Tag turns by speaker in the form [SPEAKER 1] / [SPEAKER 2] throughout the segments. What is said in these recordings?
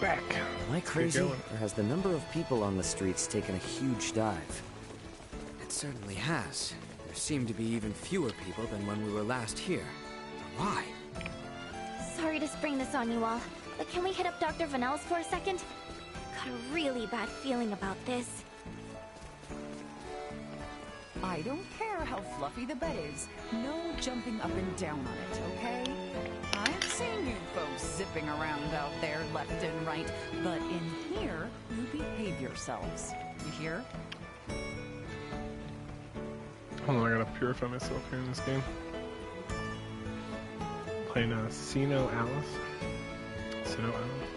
[SPEAKER 1] back.
[SPEAKER 2] Am I crazy, or has the number of people on the streets taken a huge dive?
[SPEAKER 3] It certainly has. There seem to be even fewer people than when we were last here. Why?
[SPEAKER 4] Sorry to spring this on you all, but can we hit up Dr. Vanel's for a second? Got a really bad feeling about this.
[SPEAKER 5] I don't care how fluffy the bed is. No jumping up and down on it, okay? I've seen you folks zipping around out there left and right, but in here, you behave yourselves. You hear?
[SPEAKER 1] Hold on, I gotta purify myself here in this game. Playing Sino Alice. Sino Alice.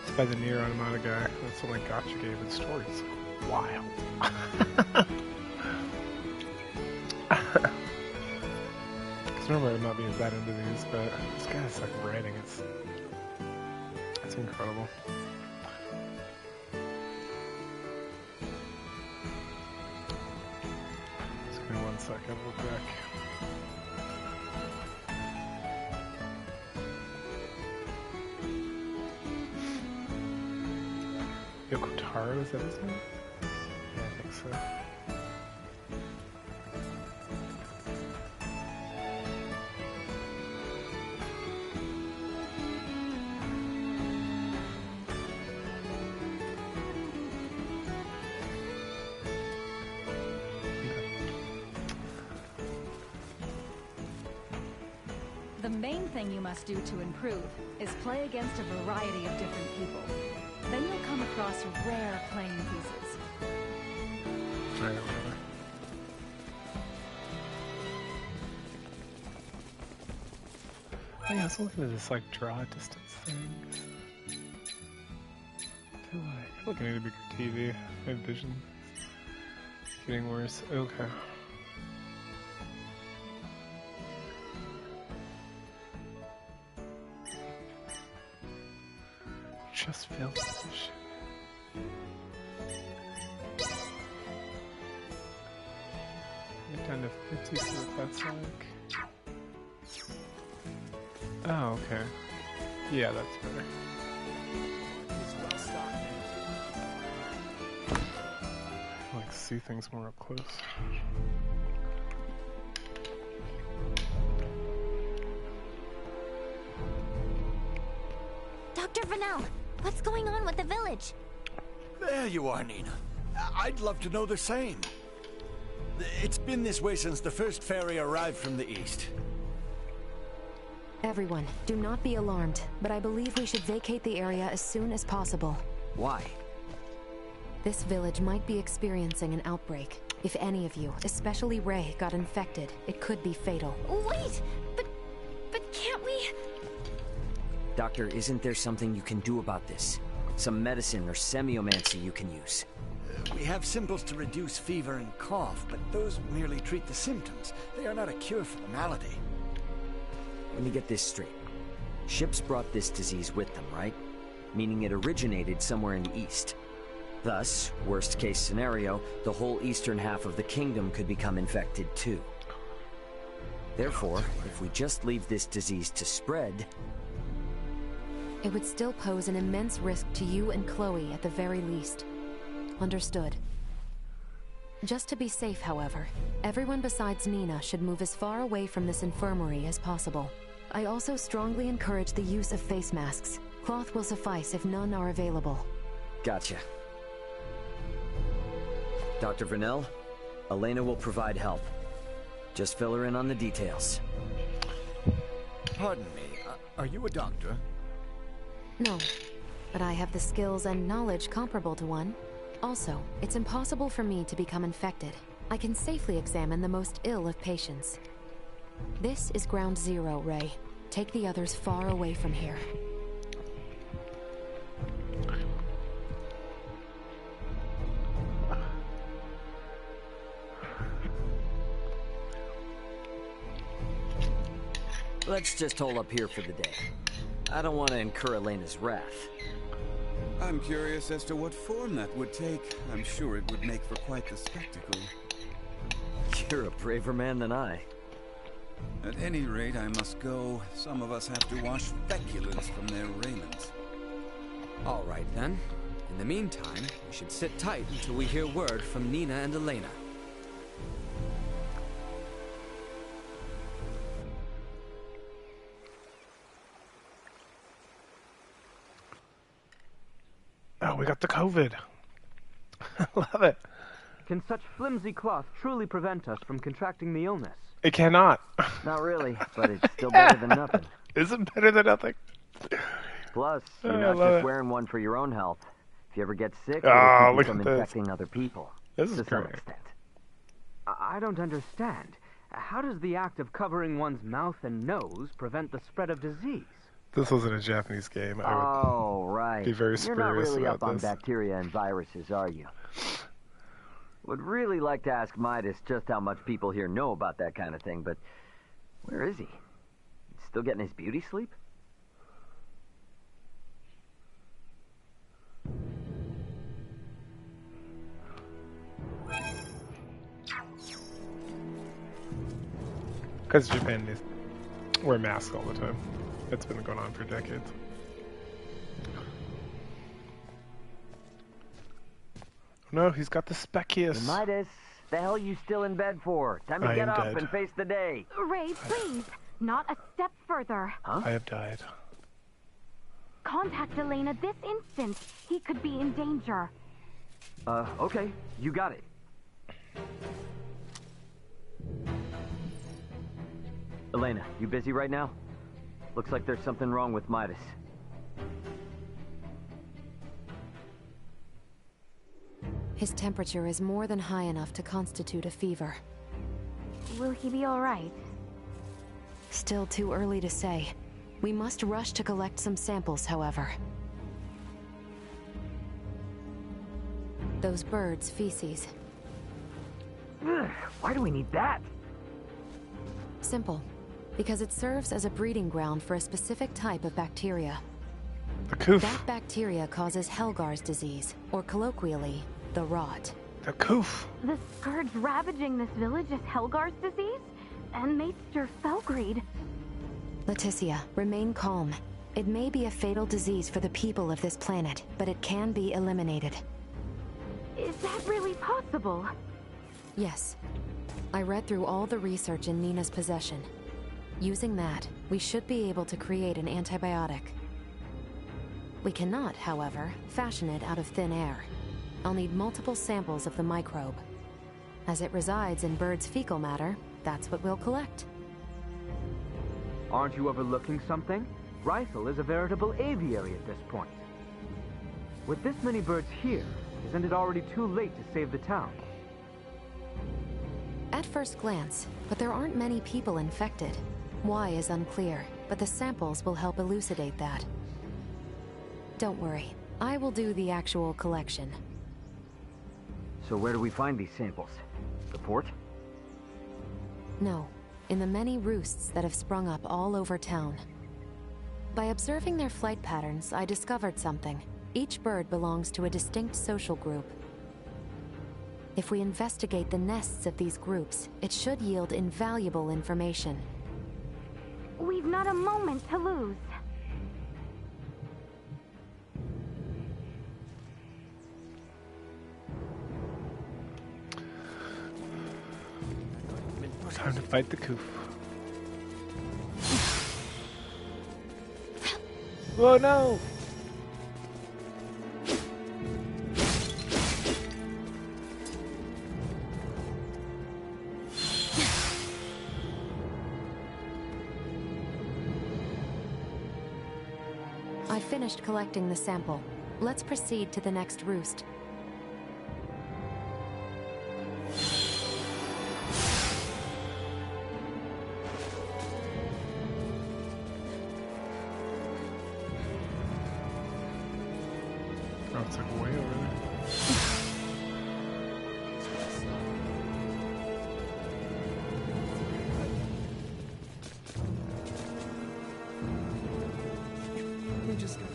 [SPEAKER 1] It's by the Nier Automata guy. That's some like gotcha game, and story's wild. Because normally I'm not being that into these, but this guy's like writing, it's incredible. Just give me 1 second, we'll be back. Yoko Taro, is that his name? Yeah, I think so.
[SPEAKER 5] The main thing you must do to improve is play against a variety of different people. Then you'll come across rare playing pieces.
[SPEAKER 1] I don't know. Oh yeah, I was looking at this like draw distance thing. I feel like I need a bigger TV. My vision is getting worse. Okay. Just failed this shit. Get down to 50, see what that's like. Oh, okay. Yeah, that's better. I can like see things more up close.
[SPEAKER 4] Dr. Vanel, what's going on with the village?
[SPEAKER 6] There you are, Nina. I'd love to know the same. It's been this way since the first ferry arrived from the east.
[SPEAKER 7] Everyone, do not be alarmed, but I believe we should vacate the area as soon as possible.
[SPEAKER 2] Why?
[SPEAKER 7] This village might be experiencing an outbreak. If any of you, especially Ray, got infected, it could be fatal.
[SPEAKER 4] Wait! But can't we...
[SPEAKER 2] Doctor, isn't there something you can do about this? Some medicine or semiomancy you can use?
[SPEAKER 6] We have simples to reduce fever and cough, but those merely treat the symptoms. They are not a cure for the malady.
[SPEAKER 2] Let me get this straight. Ships brought this disease with them, right? Meaning it originated somewhere in the east. Thus, worst case scenario, the whole eastern half of the kingdom could become infected too. Therefore, if we just leave this disease to spread...
[SPEAKER 7] It would still pose an immense risk to you and Chloe at the very least. Understood. Just to be safe, however, everyone besides Nina should move as far away from this infirmary as possible. I also strongly encourage the use of face masks. Cloth will suffice if none are available.
[SPEAKER 2] Gotcha. Dr. Vanel, Elena will provide help. Just fill her in on the details.
[SPEAKER 6] Pardon me, are you a doctor?
[SPEAKER 7] No, but I have the skills and knowledge comparable to one. Also, it's impossible for me to become infected. I can safely examine the most ill of patients. This is Ground Zero, Ray. Take the others far away from here.
[SPEAKER 2] Let's just hold up here for the day. I don't want to incur Elena's wrath.
[SPEAKER 8] I'm curious as to what form that would take. I'm sure it would make for quite the spectacle.
[SPEAKER 2] You're a braver man than I.
[SPEAKER 8] At any rate, I must go. Some of us have to wash feculence from their raiment.
[SPEAKER 3] All right, then. In the meantime, we should sit tight until we hear word from Nina and Elena.
[SPEAKER 1] Oh, we got the COVID. I love it.
[SPEAKER 9] Can such flimsy cloth truly prevent us from contracting the illness?
[SPEAKER 1] It cannot.
[SPEAKER 2] Not really, but it's still better than nothing.
[SPEAKER 1] Isn't better than nothing.
[SPEAKER 2] Plus, you're
[SPEAKER 1] I
[SPEAKER 2] not
[SPEAKER 1] love
[SPEAKER 2] just
[SPEAKER 1] it.
[SPEAKER 2] wearing one for your own health. If you ever get sick,
[SPEAKER 1] Oh,
[SPEAKER 2] it'll
[SPEAKER 1] look
[SPEAKER 2] keep you
[SPEAKER 1] at
[SPEAKER 2] from
[SPEAKER 1] this.
[SPEAKER 2] infecting other people.
[SPEAKER 1] This is
[SPEAKER 2] to some
[SPEAKER 1] great.
[SPEAKER 2] extent.
[SPEAKER 9] I don't understand. How does the act of covering one's mouth and nose prevent the spread of disease?
[SPEAKER 1] This wasn't a Japanese game. I would
[SPEAKER 2] Oh, right.
[SPEAKER 1] be very
[SPEAKER 2] You're not
[SPEAKER 1] spurious
[SPEAKER 2] really
[SPEAKER 1] about
[SPEAKER 2] up on
[SPEAKER 1] this.
[SPEAKER 2] bacteria and viruses, are you? Would really like to ask Midas just how much people here know about that kind of thing, but where is he? Still getting his beauty sleep?
[SPEAKER 1] Because Japan needs wear masks all the time. It's been going on for decades. No, he's got the Spekius.
[SPEAKER 2] Midas, the hell you still in bed for? Time to
[SPEAKER 1] I
[SPEAKER 2] get
[SPEAKER 1] am
[SPEAKER 2] up
[SPEAKER 1] dead.
[SPEAKER 2] and face the day.
[SPEAKER 4] Ray, please. Not a step further.
[SPEAKER 1] I have died.
[SPEAKER 4] Contact Elena this instant. He could be in danger.
[SPEAKER 2] Okay, you got it. Elena, you busy right now? Looks like there's something wrong with Midas.
[SPEAKER 7] His temperature is more than high enough to constitute a fever.
[SPEAKER 4] Will he be all right?
[SPEAKER 7] Still too early to say. We must rush to collect some samples, however. Those birds' feces.
[SPEAKER 2] Ugh, why do we need that?
[SPEAKER 7] Simple. Because it serves as a breeding ground for a specific type of bacteria.
[SPEAKER 1] The Koof.
[SPEAKER 7] That bacteria causes Helgar's disease, or colloquially, the rot.
[SPEAKER 1] The Koof.
[SPEAKER 4] The scourge ravaging this village is Helgar's disease? And Maester Felgreed.
[SPEAKER 7] Leticia, remain calm. It may be a fatal disease for the people of this planet, but it can be eliminated.
[SPEAKER 4] Is that really possible?
[SPEAKER 7] Yes. I read through all the research in Nina's possession. Using that, we should be able to create an antibiotic. We cannot, however, fashion it out of thin air. I'll need multiple samples of the microbe. As it resides in birds' fecal matter, that's what we'll collect.
[SPEAKER 9] Aren't you overlooking something? Rysel is a veritable aviary at this point. With this many birds here, isn't it already too late to save the town?
[SPEAKER 7] At first glance, but there aren't many people infected. Why is unclear, but the samples will help elucidate that. Don't worry, I will do the actual collection.
[SPEAKER 2] So where do we find these samples? The port?
[SPEAKER 7] No, in the many roosts that have sprung up all over town. By observing their flight patterns, I discovered something. Each bird belongs to a distinct social group. If we investigate the nests of these groups, it should yield invaluable information.
[SPEAKER 4] We've not a moment to lose.
[SPEAKER 1] Time to fight the Koof. Oh no!
[SPEAKER 7] I finished collecting the sample. Let's proceed to the next roost.
[SPEAKER 1] Oh, it's like way over there.
[SPEAKER 3] We just got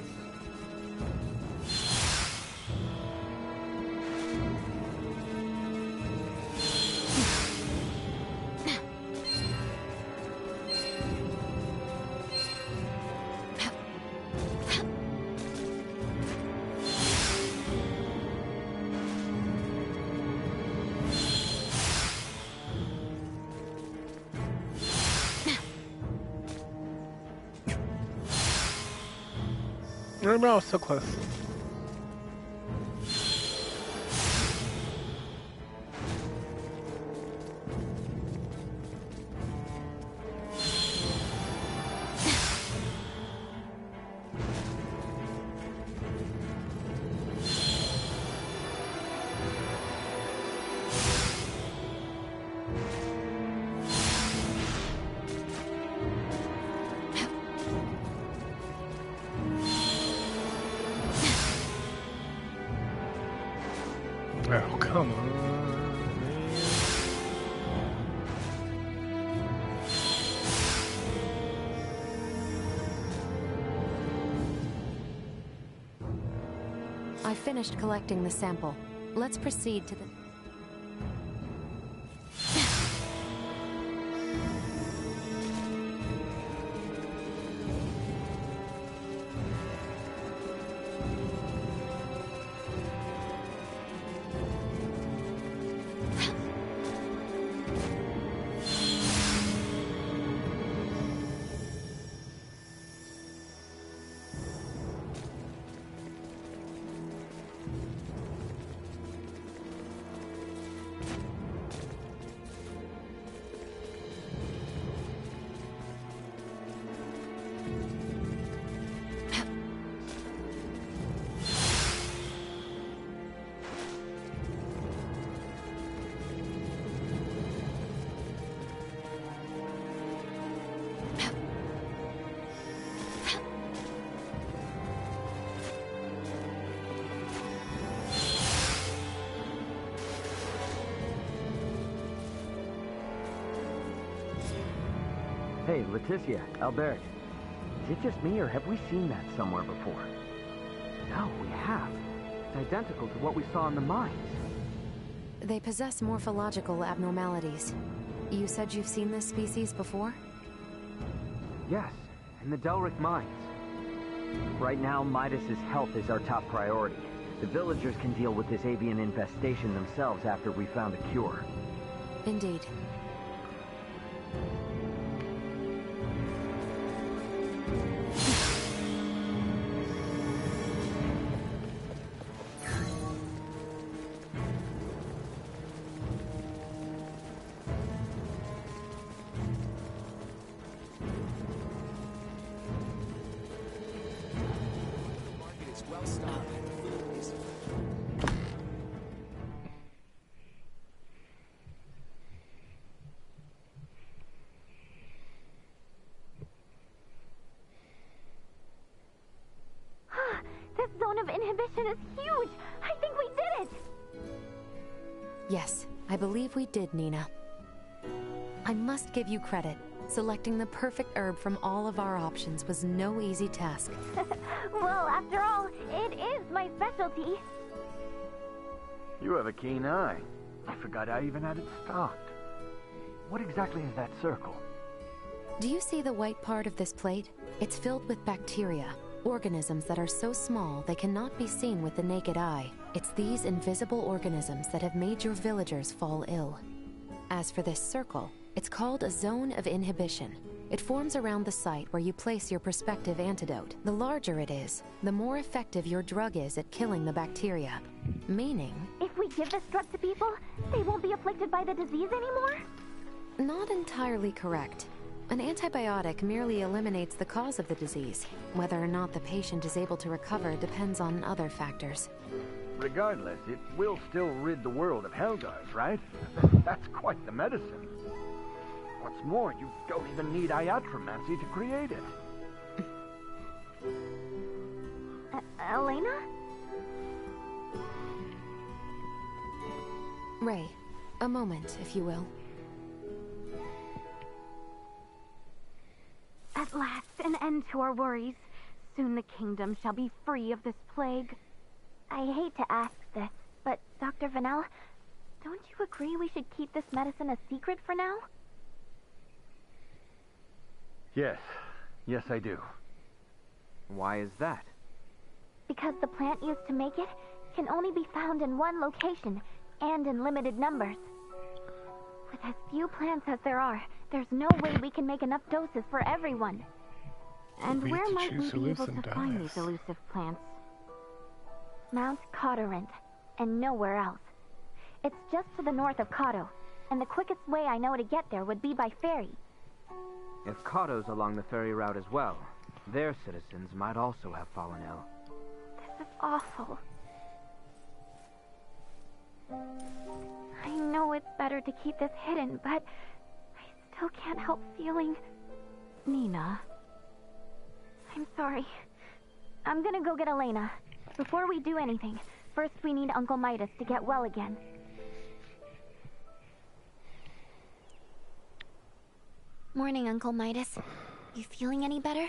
[SPEAKER 1] No, so close. Oh, come on, man.
[SPEAKER 7] I finished collecting the sample. Let's proceed to the...
[SPEAKER 9] Hey, Leticia, Albert. Is it just me, or have we seen that somewhere before? No, we have. It's identical to what we saw in the mines.
[SPEAKER 7] They possess morphological abnormalities. You said you've seen this species before?
[SPEAKER 9] Yes, in the Delric mines. Right now, Midas's health is our top priority. The villagers can deal with this avian infestation themselves after we found a cure.
[SPEAKER 7] Indeed.
[SPEAKER 4] This zone of inhibition is huge! I think we did it!
[SPEAKER 7] Yes, I believe we did, Nina. I must give you credit. Selecting the perfect herb from all of our options was no easy task.
[SPEAKER 4] Well, after all, it is my specialty.
[SPEAKER 9] You have a keen eye. I forgot I even had it stocked. What exactly is that circle?
[SPEAKER 7] Do you see the white part of this plate? It's filled with bacteria, organisms that are so small they cannot be seen with the naked eye. It's these invisible organisms that have made your villagers fall ill. As for this circle, it's called a zone of inhibition. It forms around the site where you place your prospective antidote. The larger it is, the more effective your drug is at killing the bacteria. Meaning...
[SPEAKER 4] If we give this drug to people, they won't be afflicted by the disease anymore?
[SPEAKER 7] Not entirely correct. An antibiotic merely eliminates the cause of the disease. Whether or not the patient is able to recover depends on other factors.
[SPEAKER 9] Regardless, it will still rid the world of Helgars, right? That's quite the medicine. What's more, you don't even need iatromancy to create it.
[SPEAKER 4] Elena?
[SPEAKER 7] Ray, a moment, if you will.
[SPEAKER 4] At last, an end to our worries. Soon the kingdom shall be free of this plague. I hate to ask this, but Dr. Vanel, don't you agree we should keep this medicine a secret for now?
[SPEAKER 9] Yes. Yes, I do. Why is that?
[SPEAKER 4] Because the plant used to make it can only be found in one location, and in limited numbers. With as few plants as there are, there's no way we can make enough doses for everyone. And
[SPEAKER 1] We
[SPEAKER 4] where
[SPEAKER 1] get to
[SPEAKER 4] might we
[SPEAKER 1] choose who
[SPEAKER 4] be
[SPEAKER 1] lives
[SPEAKER 4] able
[SPEAKER 1] and
[SPEAKER 4] to find
[SPEAKER 1] dies.
[SPEAKER 4] these elusive plants? Mount Cotterint, and nowhere else. It's just to the north of Kato, and the quickest way I know to get there would be by ferry.
[SPEAKER 9] If Kato's along the ferry route as well, their citizens might also have fallen ill.
[SPEAKER 4] This is awful. I know it's better to keep this hidden, but I still can't help feeling... Nina. I'm sorry. I'm gonna go get Elena. Before we do anything, first we need Uncle Midas to get well again. Morning, Uncle Midas. You feeling any better?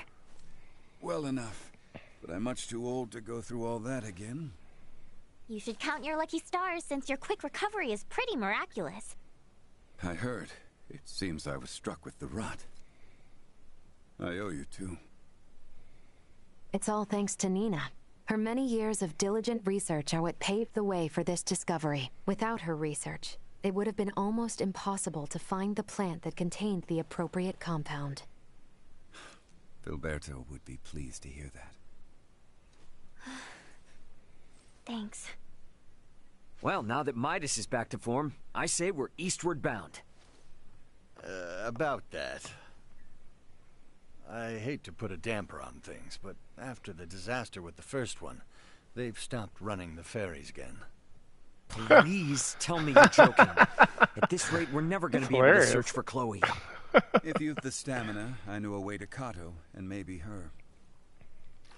[SPEAKER 8] Well enough, but I'm much too old to go through all that again.
[SPEAKER 4] You should count your lucky stars since your quick recovery is pretty miraculous.
[SPEAKER 8] I heard. It seems I was struck with the rot. I owe you two.
[SPEAKER 7] It's all thanks to Nina. Her many years of diligent research are what paved the way for this discovery. Without her research, it would have been almost impossible to find the plant that contained the appropriate compound.
[SPEAKER 8] Filberto would be pleased to hear that.
[SPEAKER 4] Thanks.
[SPEAKER 2] Well, now that Midas is back to form, I say we're eastward bound.
[SPEAKER 6] About that. I hate to put a damper on things, but after the disaster with the first one, they've stopped running the ferries again.
[SPEAKER 2] Please tell me you're joking. At this rate, we're never going to be able to search for Chloe.
[SPEAKER 8] If you've the stamina, I know a way to Kato, and maybe her.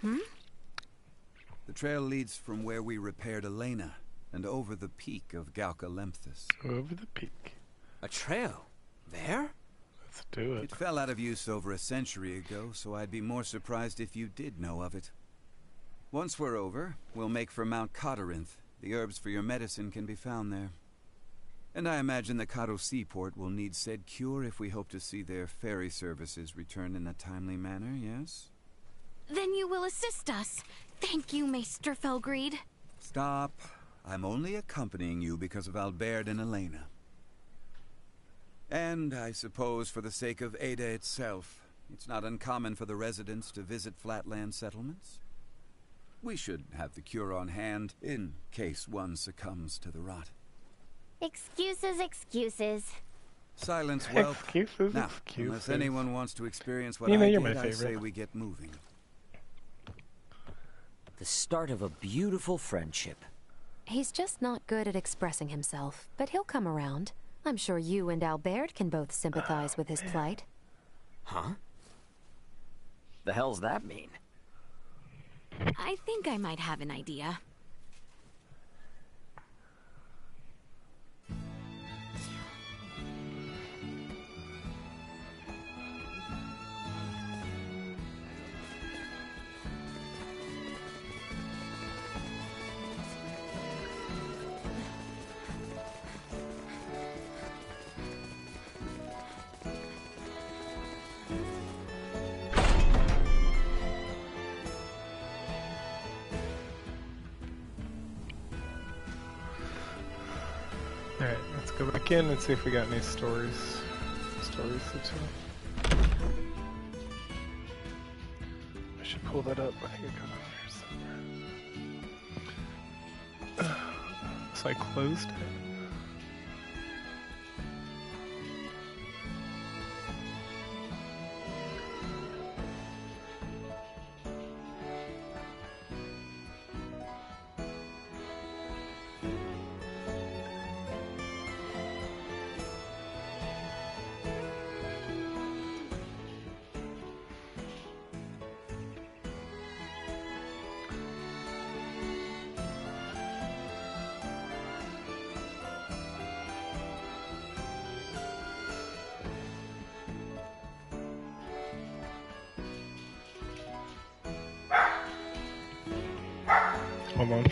[SPEAKER 8] The trail leads from where we repaired Elena, and over the peak of Galca Lemphis.
[SPEAKER 1] Over the peak.
[SPEAKER 3] A trail? There?
[SPEAKER 1] Let's do it.
[SPEAKER 8] It fell out of use over a century ago, so I'd be more surprised if you did know of it. Once we're over, we'll make for Mount Cotterint. The herbs for your medicine can be found there. And I imagine the Kato seaport will need said cure if we hope to see their ferry services return in a timely manner, yes?
[SPEAKER 4] Then you will assist us. Thank you, Maester Felgreed.
[SPEAKER 8] Stop. I'm only accompanying you because of Albert and Elena. And I suppose for the sake of Ada itself, it's not uncommon for the residents to visit flatland settlements. We should have the cure on hand in case one succumbs to the rot.
[SPEAKER 4] Excuses, excuses.
[SPEAKER 8] Silence, whelp.
[SPEAKER 1] Excuses,
[SPEAKER 8] Now,
[SPEAKER 1] excuses.
[SPEAKER 8] unless anyone wants to experience what
[SPEAKER 1] Nina,
[SPEAKER 8] I
[SPEAKER 1] you're
[SPEAKER 8] did,
[SPEAKER 1] my
[SPEAKER 8] I say
[SPEAKER 1] favorite.
[SPEAKER 8] we get moving.
[SPEAKER 2] The start of a beautiful friendship.
[SPEAKER 7] He's just not good at expressing himself, but he'll come around. I'm sure you and Albert can both sympathize with his plight.
[SPEAKER 2] Huh? The hell's that mean?
[SPEAKER 4] I think I might have an idea.
[SPEAKER 1] Alright, let's go back in and see if we got any stories. Stories to tell. I should pull that up. I think it got on there somewhere. So I closed it. Hold on.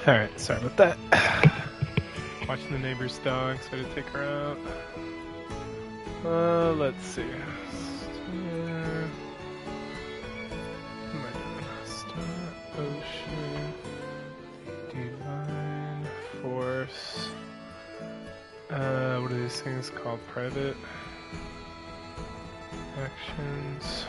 [SPEAKER 1] Alright, sorry about that. Watching the neighbor's dog, so I had to take her out. Let's see. What am I doing? Star, Ocean, Divine, Force. What are these things called? Private actions.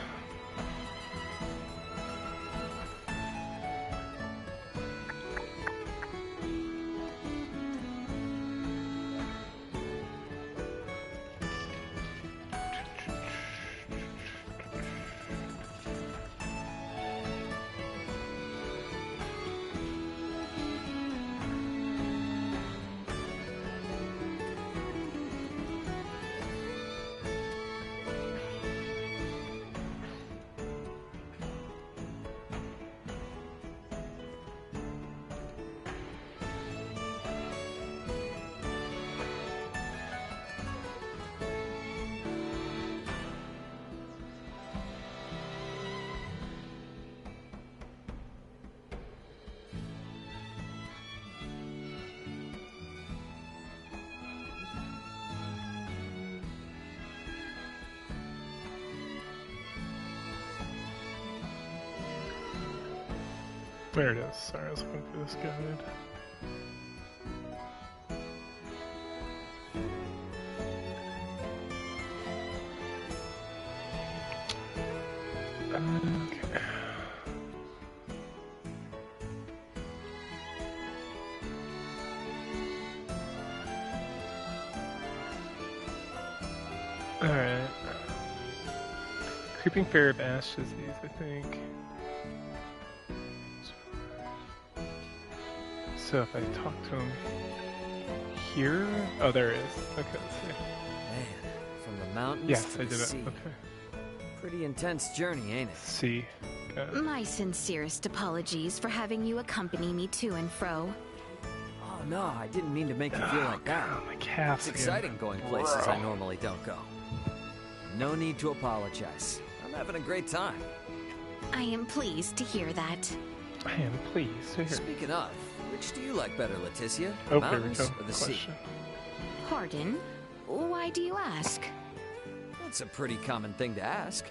[SPEAKER 1] There it is. Sorry, I was looking for this guide. Okay. Alright. Creeping Fairy of Ash disease, I think. So if I talk to him here, oh, there it is. Okay, let's see.
[SPEAKER 2] Man, from the mountains
[SPEAKER 1] Yes,
[SPEAKER 2] to
[SPEAKER 1] I
[SPEAKER 2] the
[SPEAKER 1] did it.
[SPEAKER 2] sea.
[SPEAKER 1] Okay.
[SPEAKER 2] Pretty intense journey, ain't it?
[SPEAKER 1] See. Got it.
[SPEAKER 10] My sincerest apologies for having you accompany me to and fro.
[SPEAKER 2] Oh no, I didn't mean to make you feel like that.
[SPEAKER 1] God, my calves
[SPEAKER 2] It's
[SPEAKER 1] again.
[SPEAKER 2] exciting going places I normally don't go. No need to apologize. I'm having a great time.
[SPEAKER 10] I am pleased to hear that.
[SPEAKER 1] I am pleased to hear.
[SPEAKER 2] Speaking of, which do you like better, Leticia?
[SPEAKER 1] Oh,
[SPEAKER 2] Mountains
[SPEAKER 1] there we go.
[SPEAKER 2] or the sea?
[SPEAKER 1] Question.
[SPEAKER 10] Pardon? Why do you ask?
[SPEAKER 2] That's a pretty common thing to ask.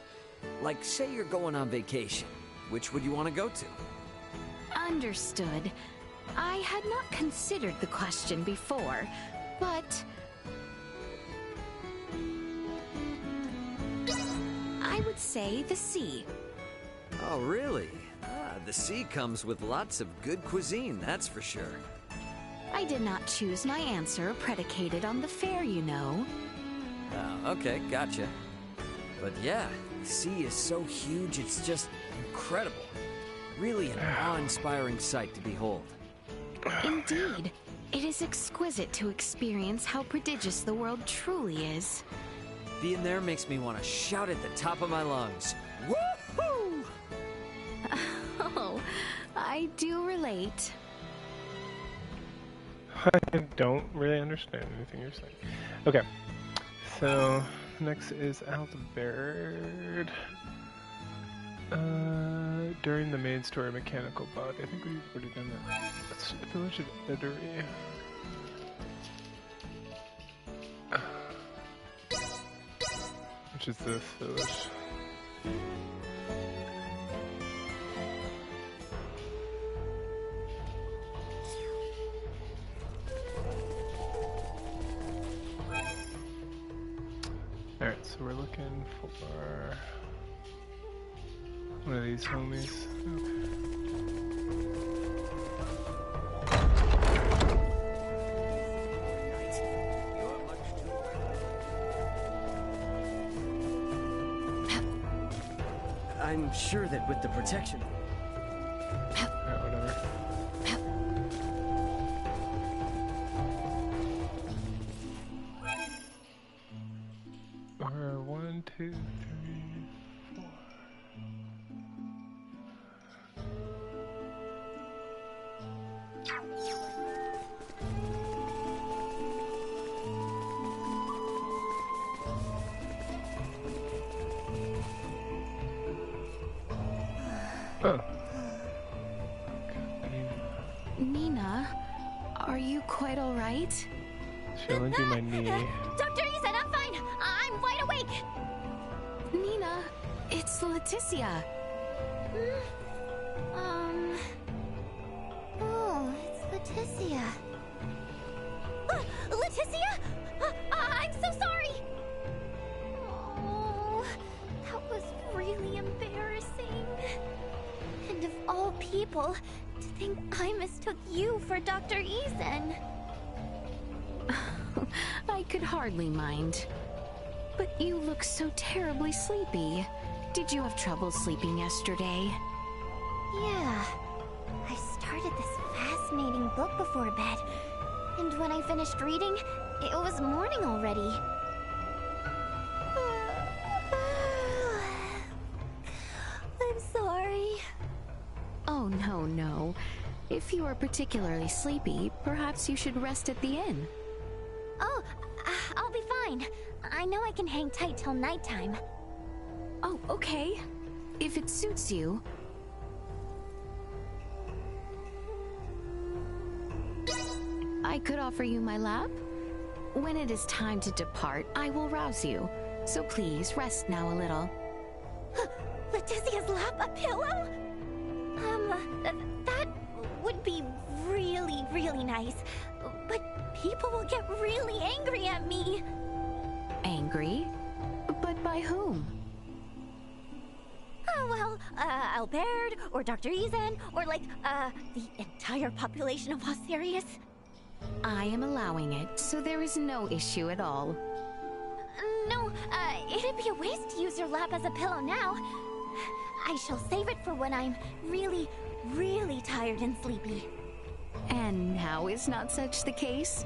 [SPEAKER 2] Like, say you're going on vacation. Which would you want to go to?
[SPEAKER 10] Understood. I had not considered the question before, but I would say the sea.
[SPEAKER 2] Oh, really? Ah, the sea comes with lots of good cuisine, that's for sure.
[SPEAKER 10] I did not choose my answer predicated on the fare, you know.
[SPEAKER 2] Oh, okay, gotcha. But yeah, the sea is so huge, it's just incredible. Really an awe-inspiring sight to behold.
[SPEAKER 10] Indeed. It is exquisite to experience how prodigious the world truly is.
[SPEAKER 2] Being there makes me want to shout at the top of my lungs. Woohoo!
[SPEAKER 10] Oh, I do relate.
[SPEAKER 1] I don't really understand anything you're saying. Okay, so next is Aldebert. During the main story, Mechanical Bug. I think we've already done that. It's Village of Edery. Which is this village? Alright, so we're looking for one of these homies.
[SPEAKER 2] I'm sure that with the protection...
[SPEAKER 1] Alright, whatever. We're 1, 2, 3, 4. Oh.
[SPEAKER 10] Nina, Are you quite alright?
[SPEAKER 1] Feeling through my knee.
[SPEAKER 4] Dr. Ethan, I'm fine. I'm wide awake.
[SPEAKER 10] Nina, it's Leticia.
[SPEAKER 4] Oh, it's Leticia. Leticia? I'm so sorry. Oh, that was really embarrassing. And of all people, to think I mistook you for Dr. Ethan.
[SPEAKER 10] I could hardly mind. But you look so terribly sleepy. Did you have trouble sleeping yesterday?
[SPEAKER 4] Yeah. I started this fascinating book before bed, and when I finished reading, it was morning already. I'm sorry.
[SPEAKER 10] Oh, no. If you are particularly sleepy, perhaps you should rest at the inn.
[SPEAKER 4] Oh, I'll be fine. I know I can hang tight till nighttime.
[SPEAKER 10] Oh, okay. If it suits you. I could offer you my lap. When it is time to depart, I will rouse you. So please, rest now a little.
[SPEAKER 4] Leticia's lap, a pillow? That would be really, really nice. But people will get really angry at me.
[SPEAKER 10] Angry? But by whom?
[SPEAKER 4] Well, Albert, or Dr. Ethan, or like, the entire population of Osirius.
[SPEAKER 10] I am allowing it, so there is no issue at all.
[SPEAKER 4] No, it'd be a waste to use your lap as a pillow now. I shall save it for when I'm really, really tired and sleepy.
[SPEAKER 10] And now is not such the case?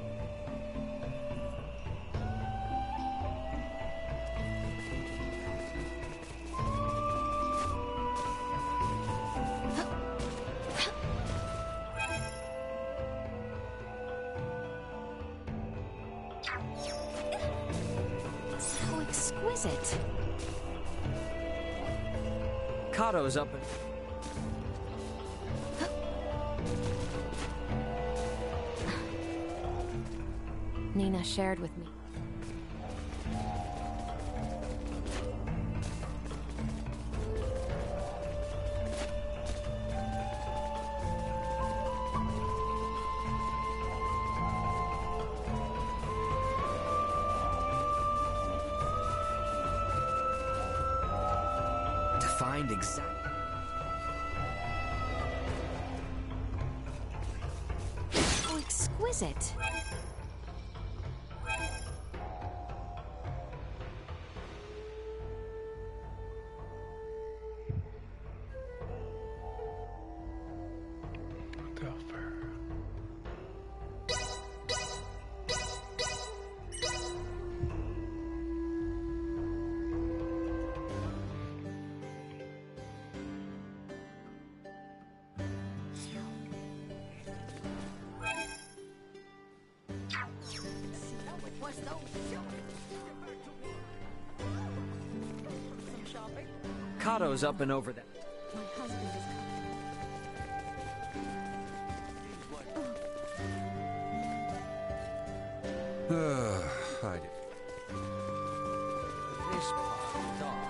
[SPEAKER 10] So exquisite.
[SPEAKER 2] Kato's up and...
[SPEAKER 7] Nina shared with me.
[SPEAKER 2] To find exact...
[SPEAKER 10] So exquisite.
[SPEAKER 2] Kato's up and over there.
[SPEAKER 5] My husband is
[SPEAKER 8] I did.
[SPEAKER 2] This part is off.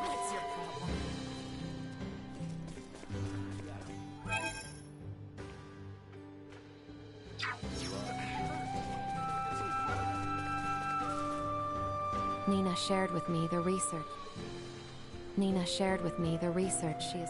[SPEAKER 5] What's your problem?
[SPEAKER 7] Nina shared with me the research. Nina shared with me the research she is...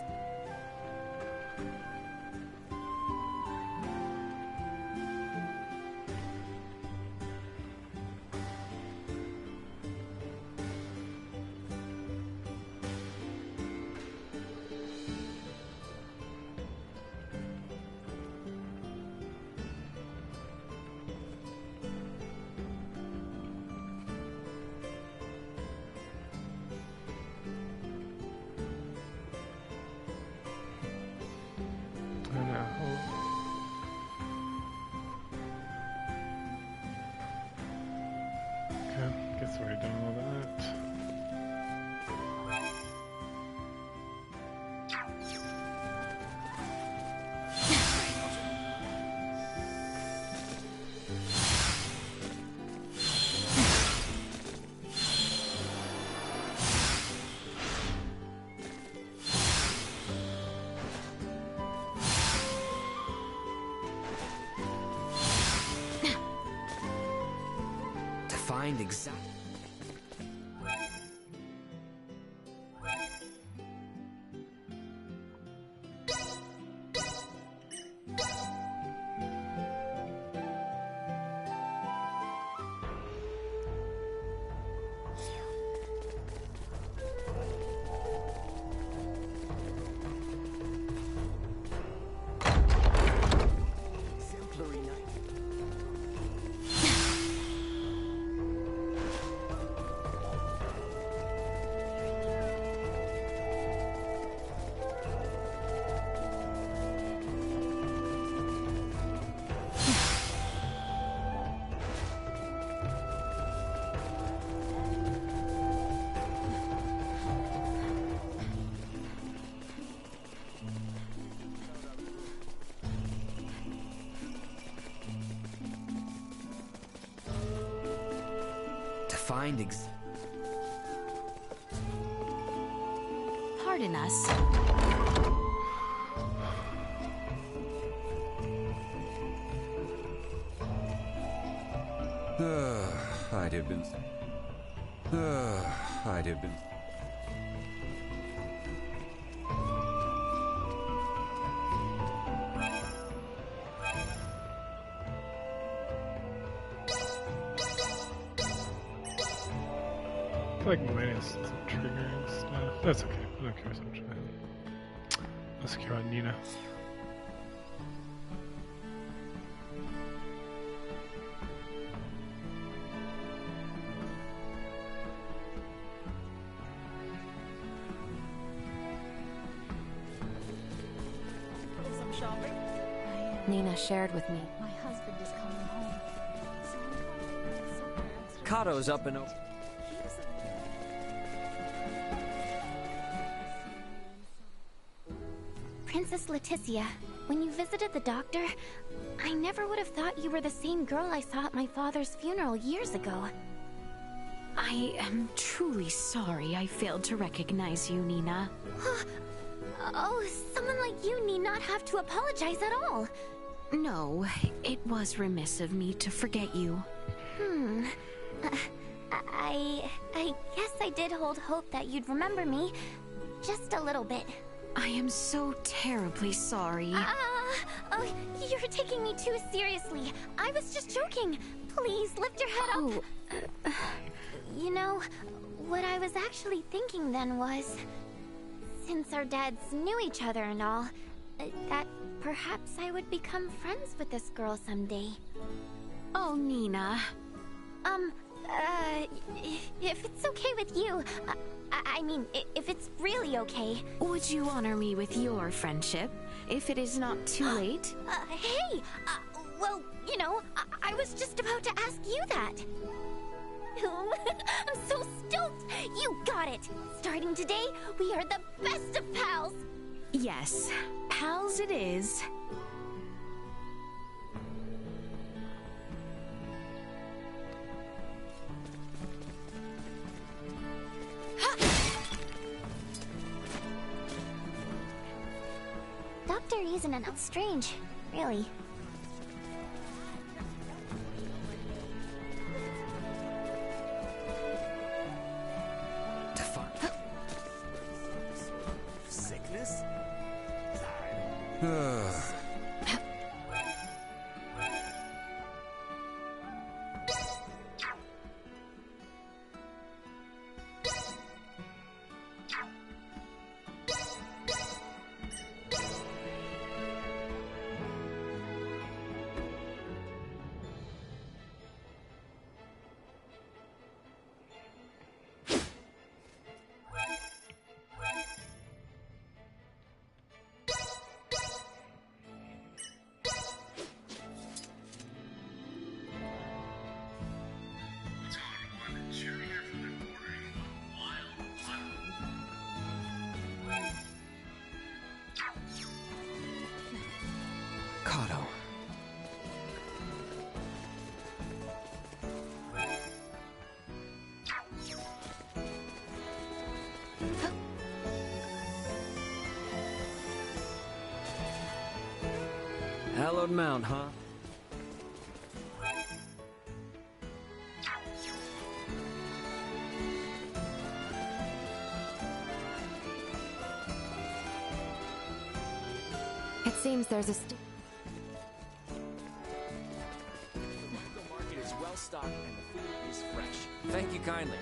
[SPEAKER 1] Guess we're done all that.
[SPEAKER 3] find exact... Find
[SPEAKER 10] Pardon us.
[SPEAKER 8] I'd have been... I'd have been...
[SPEAKER 1] Like minus some triggering stuff. That's okay. I don't care so much about him. Let's care about Nina.
[SPEAKER 5] Some shopping?
[SPEAKER 7] Nina shared with me.
[SPEAKER 4] My husband is coming home.
[SPEAKER 2] Kato's up and over.
[SPEAKER 4] Princess Leticia, when you visited the doctor, I never would have thought you were the same girl I saw at my father's funeral years ago.
[SPEAKER 10] I am truly sorry I failed to recognize you, Nina.
[SPEAKER 4] Oh, someone like you need not have to apologize at all.
[SPEAKER 10] No, it was remiss of me to forget you.
[SPEAKER 4] I guess I did hold hope that you'd remember me. Just a little bit.
[SPEAKER 10] I am so terribly sorry.
[SPEAKER 4] Oh, you're taking me too seriously. I was just joking. Please, lift your head up. You know, what I was actually thinking then was... Since our dads knew each other and all, that perhaps I would become friends with this girl someday.
[SPEAKER 10] Oh, Nina.
[SPEAKER 4] If it's okay with you, I mean, if it's really okay.
[SPEAKER 10] Would you honor me with your friendship, if it is not too late?
[SPEAKER 4] Hey! Well, you know, I was just about to ask you that. I'm so stoked! You got it! Starting today, we are the best of pals!
[SPEAKER 10] Yes, pals it is.
[SPEAKER 4] Dr. Eason and that's strange, really.
[SPEAKER 3] Sickness?
[SPEAKER 2] Kato. Hallowed Mount, huh?
[SPEAKER 7] It seems there's a
[SPEAKER 11] The market is well stocked and the food is fresh. Thank you kindly.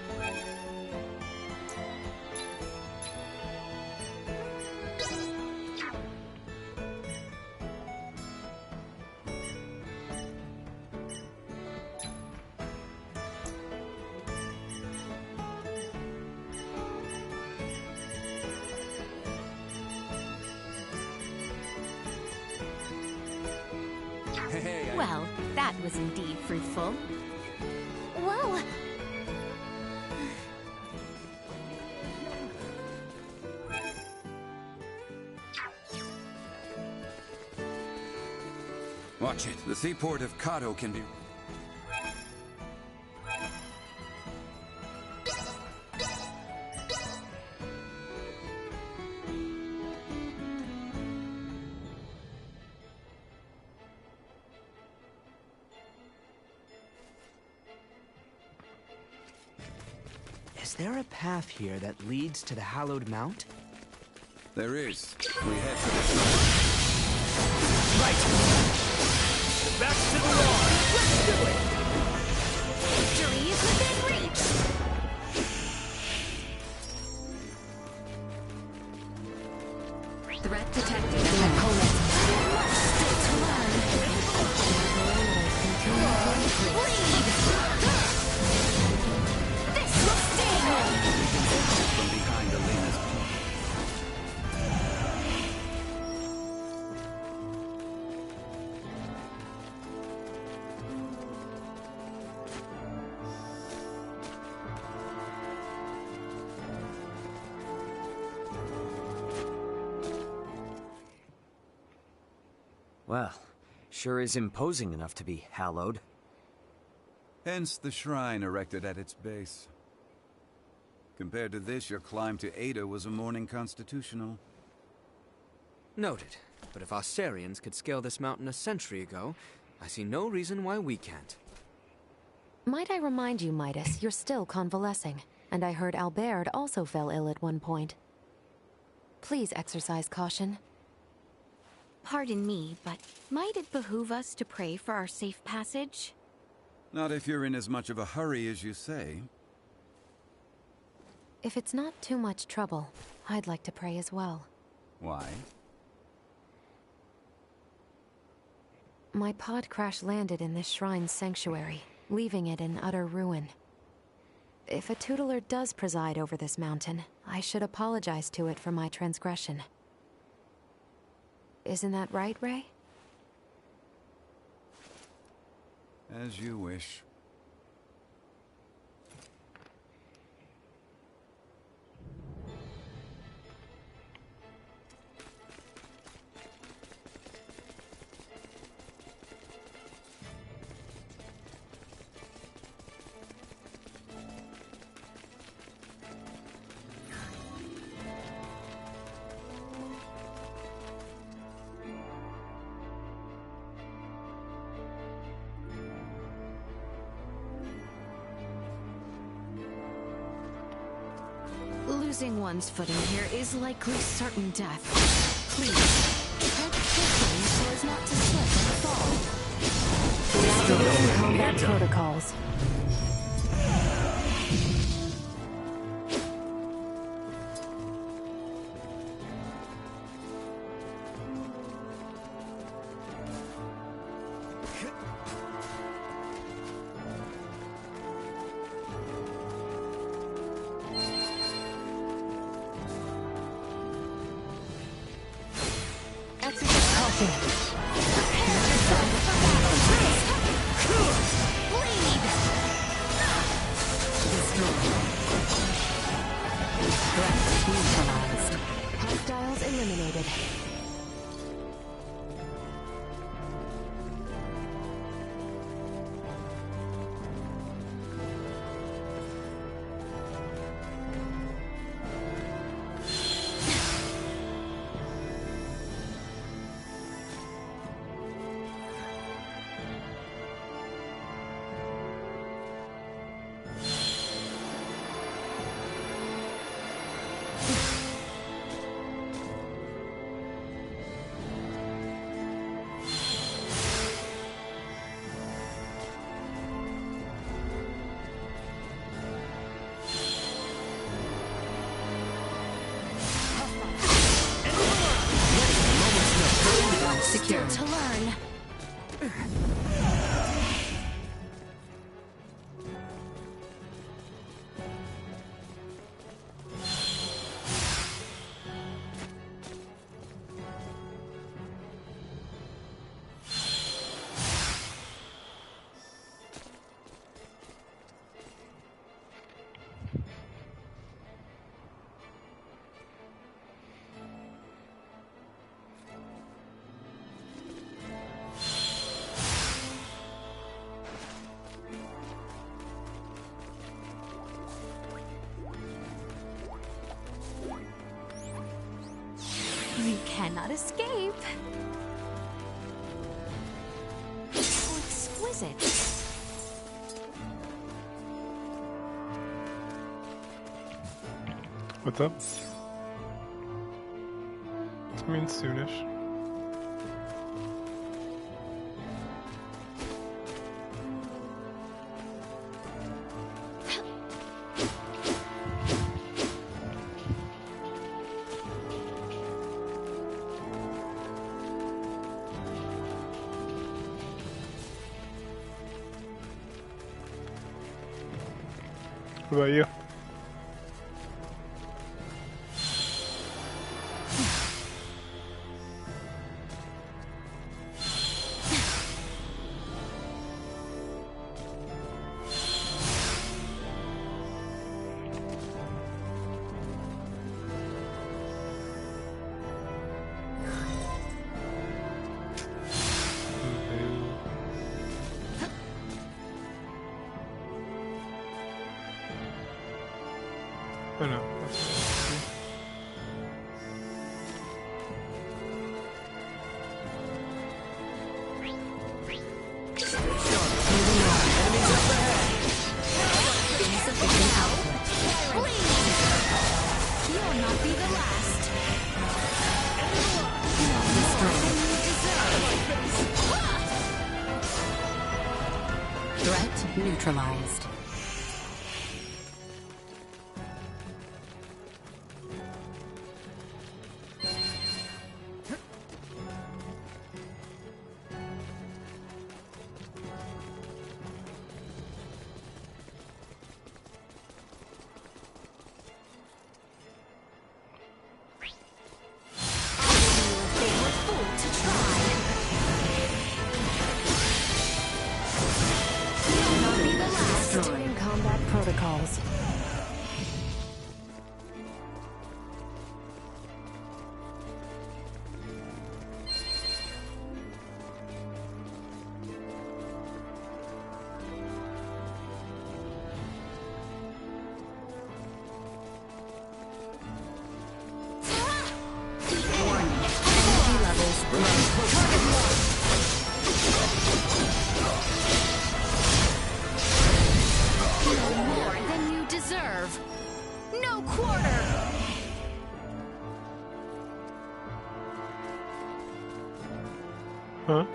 [SPEAKER 10] Well, that was indeed fruitful. Whoa!
[SPEAKER 8] Watch it. The seaport of Kato can be...
[SPEAKER 3] Is there a path here that leads to the Hallowed Mount?
[SPEAKER 8] There is. We head to the shrine.
[SPEAKER 11] Right! Back to the wall! Let's do it!
[SPEAKER 10] Victory is within reach! Threat detected. Your opponent must still to learn. Lead! This will sting!
[SPEAKER 8] From behind Elena's point.
[SPEAKER 2] Well, sure is imposing enough to be hallowed.
[SPEAKER 8] Hence the shrine erected at its base. Compared to this, your climb to Ada was a morning constitutional.
[SPEAKER 3] Noted. But if Australians could scale this mountain a century ago, I see no reason why we can't.
[SPEAKER 7] Might I remind you, Midas, you're still convalescing, and I heard Albert also fell ill at one point. Please exercise caution.
[SPEAKER 10] Pardon me, but might it behoove us to pray for our safe passage?
[SPEAKER 8] Not if you're in as much of a hurry as you say.
[SPEAKER 7] If it's not too much trouble, I'd like to pray as well.
[SPEAKER 8] Why?
[SPEAKER 7] My pod crash-landed in this shrine's sanctuary, leaving it in utter ruin. If a tutelar does preside over this mountain, I should apologize to it for my transgression. Isn't that right, Ray?
[SPEAKER 8] As you wish.
[SPEAKER 10] Losing one's footing here is likely certain death. Please, tread carefully so as not to slip and fall.
[SPEAKER 7] Activating combat protocols. Hostiles eliminated.
[SPEAKER 10] We cannot escape. So exquisite.
[SPEAKER 1] What's up? I mean, soonish. What about you? Oh no, that's what
[SPEAKER 10] Insufficient output. You'll not be the last. Threat neutralized. Destroying combat protocols. Energy levels low. No more than you deserve. No quarter.
[SPEAKER 1] Huh?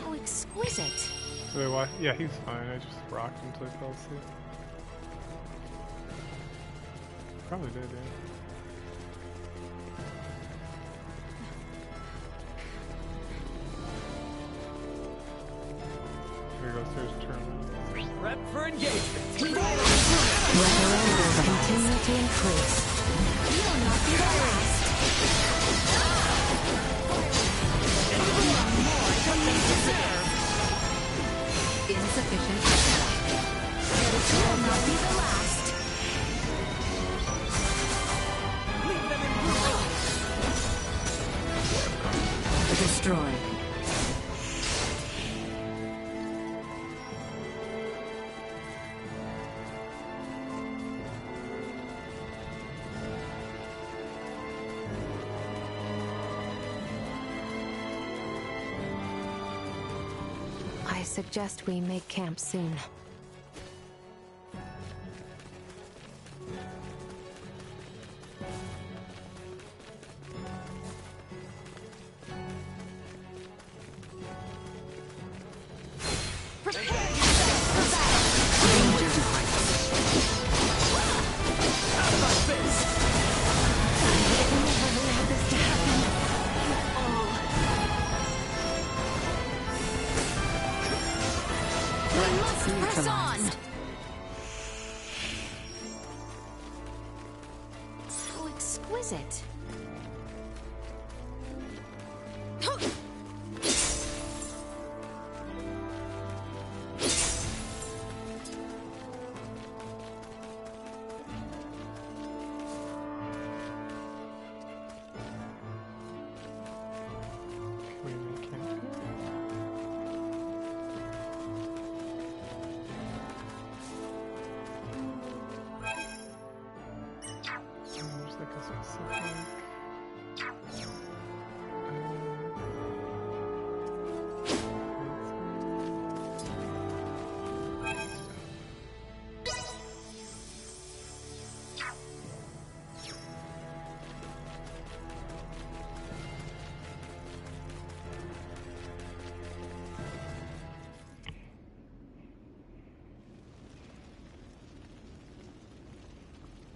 [SPEAKER 10] How exquisite.
[SPEAKER 1] Wait, why? Yeah, he's fine. I just rocked him until he fell asleep. Probably did, yeah. Here goes, there's tournament.
[SPEAKER 11] Prep for engagement.
[SPEAKER 10] Continue to increase. You'll not be the last. More than you deserve. Insufficient. You'll not be the last.
[SPEAKER 11] Leave them in ruin.
[SPEAKER 10] Destroyed. I suggest we make camp soon. exquisite.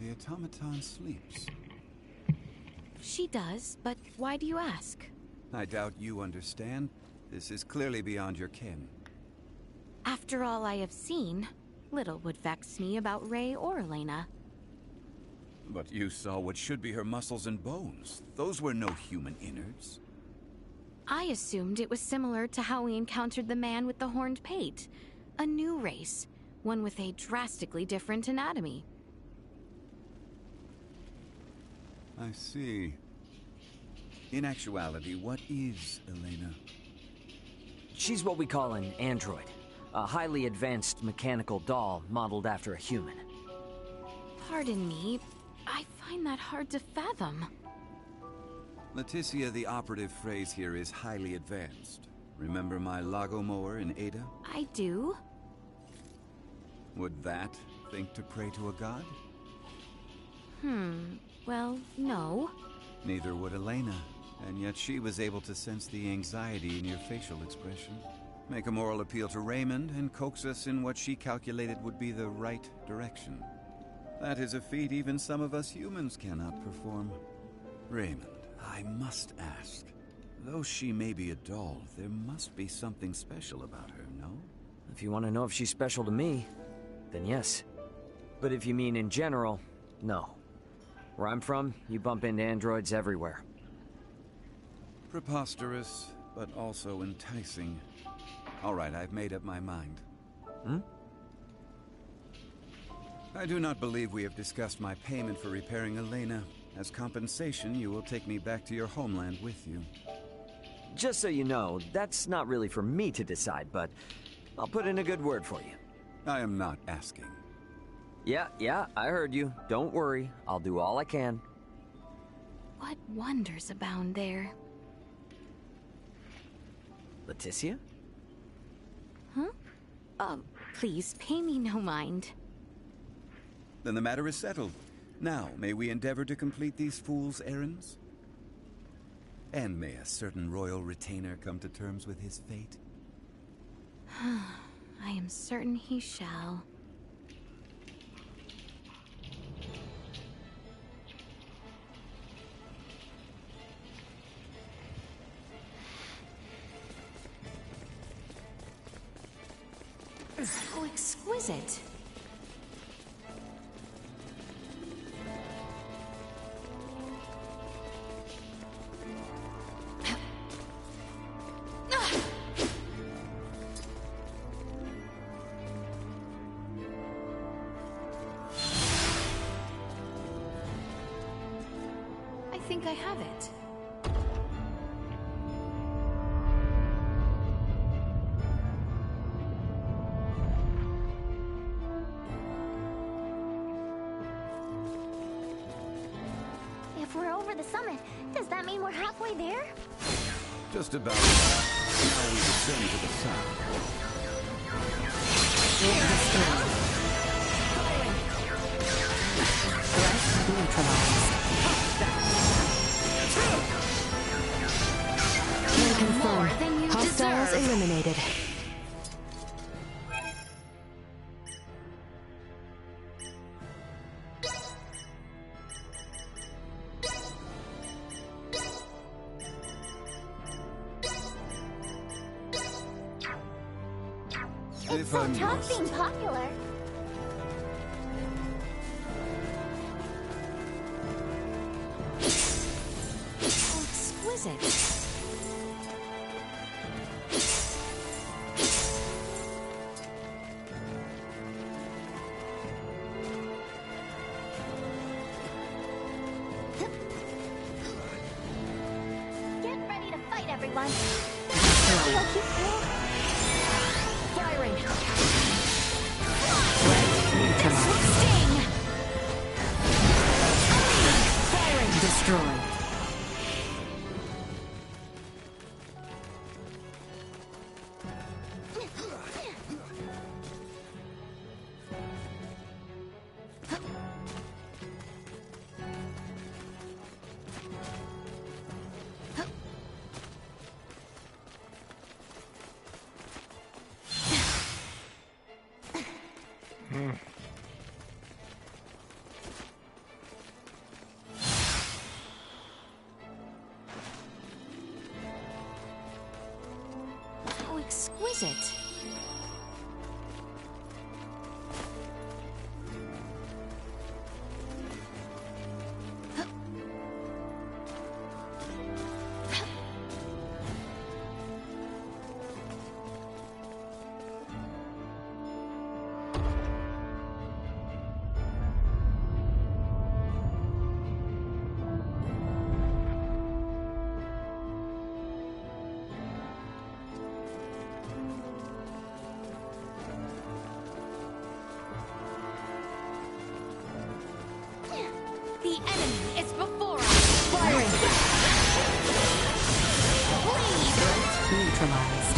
[SPEAKER 8] The automaton sleeps.
[SPEAKER 10] She does, but why do you ask?
[SPEAKER 8] I doubt you understand. This is clearly beyond your ken.
[SPEAKER 10] After all I have seen, little would vex me about Ray or Elena.
[SPEAKER 8] But you saw what should be her muscles and bones. Those were no human innards.
[SPEAKER 10] I assumed it was similar to how we encountered the man with the horned pate. A new race, one with a drastically different anatomy.
[SPEAKER 8] I see. In actuality, what is Elena?
[SPEAKER 2] She's what we call an android. A highly advanced mechanical doll modeled after a human.
[SPEAKER 10] Pardon me, I find that hard to fathom.
[SPEAKER 8] Leticia, the operative phrase here is highly advanced. Remember my Lagomower in Ada?
[SPEAKER 10] I do.
[SPEAKER 8] Would that think to pray to a god?
[SPEAKER 10] Well, no.
[SPEAKER 8] Neither would Elena, and yet she was able to sense the anxiety in your facial expression, make a moral appeal to Raymond, and coax us in what she calculated would be the right direction. That is a feat even some of us humans cannot perform. Raymond, I must ask, though she may be a doll, there must be something special about her, no?
[SPEAKER 2] If you want to know if she's special to me, then yes. But if you mean in general, no. Where I'm from, you bump into androids everywhere.
[SPEAKER 8] Preposterous, but also enticing. All right, I've made up my mind. I do not believe we have discussed my payment for repairing Elena. As compensation, you will take me back to your homeland with you.
[SPEAKER 2] Just so you know, that's not really for me to decide, but I'll put in a good word for you.
[SPEAKER 8] I am not asking.
[SPEAKER 2] Yeah, I heard you. Don't worry, I'll do all I can.
[SPEAKER 10] What wonders abound there?
[SPEAKER 2] Leticia?
[SPEAKER 10] Huh? Please, pay me no mind.
[SPEAKER 8] Then the matter is settled. Now, may we endeavor to complete these fools' errands? And may a certain royal retainer come to terms with his fate?
[SPEAKER 10] I am certain he shall. So exquisite. I think I have it.
[SPEAKER 4] If we're over the summit, does that mean we're halfway there?
[SPEAKER 8] Just about. Now we descend to the south.
[SPEAKER 7] Threat neutralized. Confirmed. Hostiles eliminated.
[SPEAKER 4] It's so tough being popular.
[SPEAKER 10] exquisite.
[SPEAKER 4] Get ready to fight, everyone.
[SPEAKER 10] Firing.
[SPEAKER 7] Neutralized.
[SPEAKER 10] Sting. Firing.
[SPEAKER 7] Destroyed.
[SPEAKER 10] How exquisite. The enemy is before us.
[SPEAKER 7] Firing.
[SPEAKER 10] Bleed.
[SPEAKER 7] Neutralized.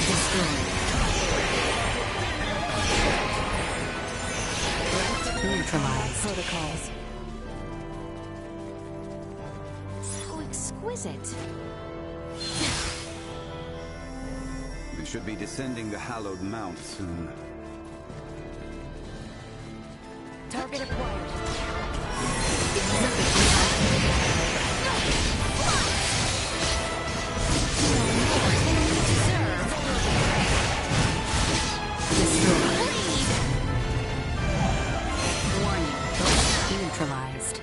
[SPEAKER 7] Destroyed. Neutralized. Protocols.
[SPEAKER 10] How exquisite.
[SPEAKER 8] We should be descending the hallowed mount soon.
[SPEAKER 10] Target acquired.
[SPEAKER 7] Warning. Neutralized.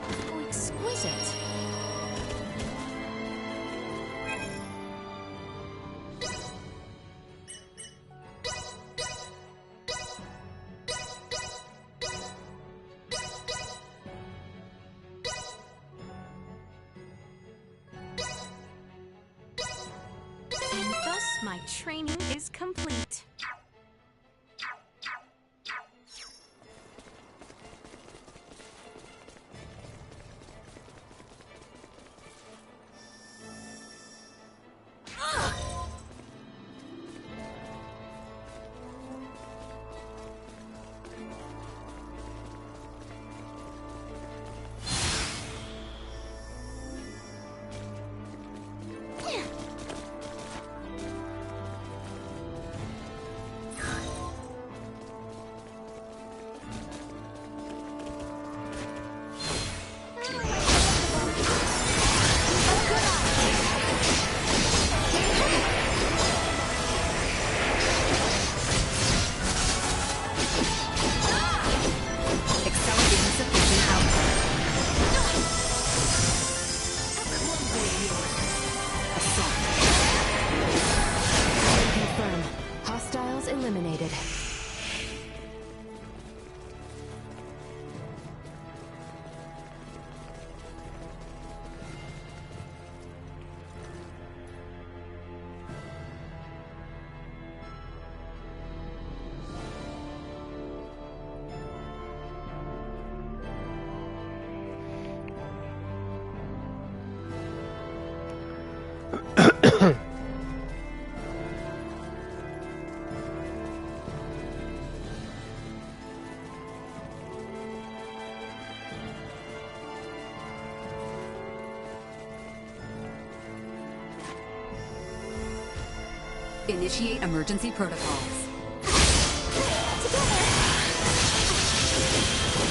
[SPEAKER 10] How exquisite. And thus my training is complete.
[SPEAKER 7] Confirm. Hostiles eliminated.
[SPEAKER 12] Initiate emergency protocols.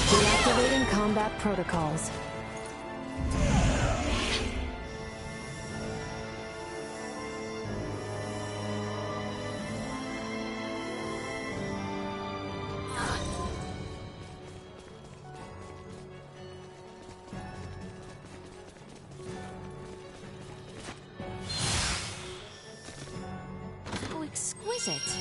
[SPEAKER 7] Deactivating combat protocols. exquisite.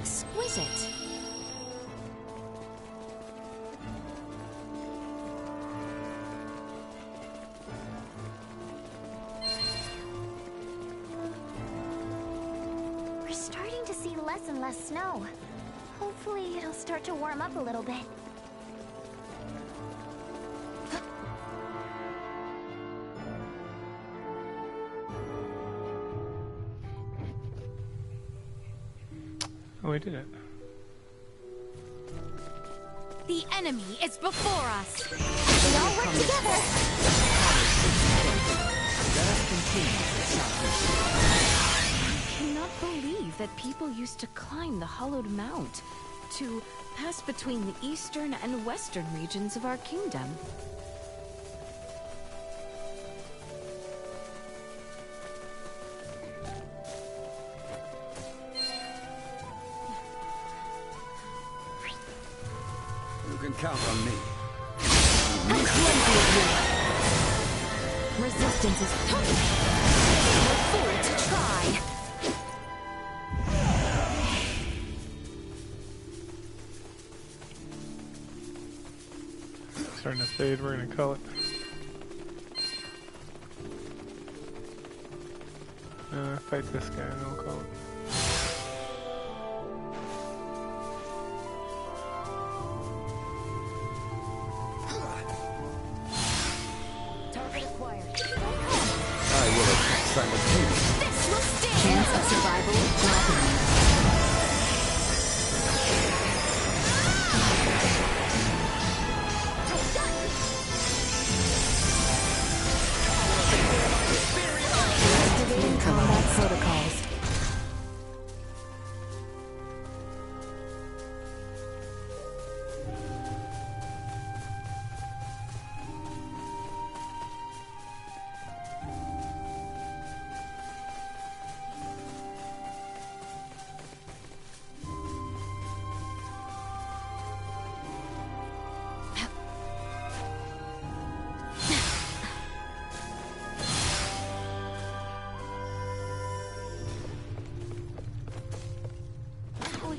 [SPEAKER 7] Exquisite.
[SPEAKER 4] We're starting to see less and less snow. Hopefully it'll start to warm up a little bit.
[SPEAKER 1] Oh, we did it.
[SPEAKER 10] The enemy is before us.
[SPEAKER 4] We all work together.
[SPEAKER 7] I cannot believe that people used to climb the Hollowed Mount to pass between the eastern and western regions of our kingdom.
[SPEAKER 8] You can count on me.
[SPEAKER 7] Resistance is coming. You're a fool to try.
[SPEAKER 1] Starting to fade, we're gonna call it. Fight this guy and we'll call it.
[SPEAKER 10] This will stand. Chance of survival dropping.
[SPEAKER 7] Activating combat protocols.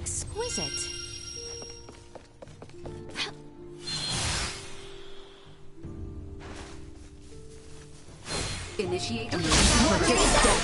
[SPEAKER 7] Exquisite.
[SPEAKER 12] Initiate emergency protocol.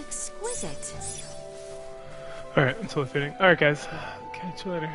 [SPEAKER 7] Exquisite.
[SPEAKER 1] Alright, until the fitting. Alright guys, catch you later.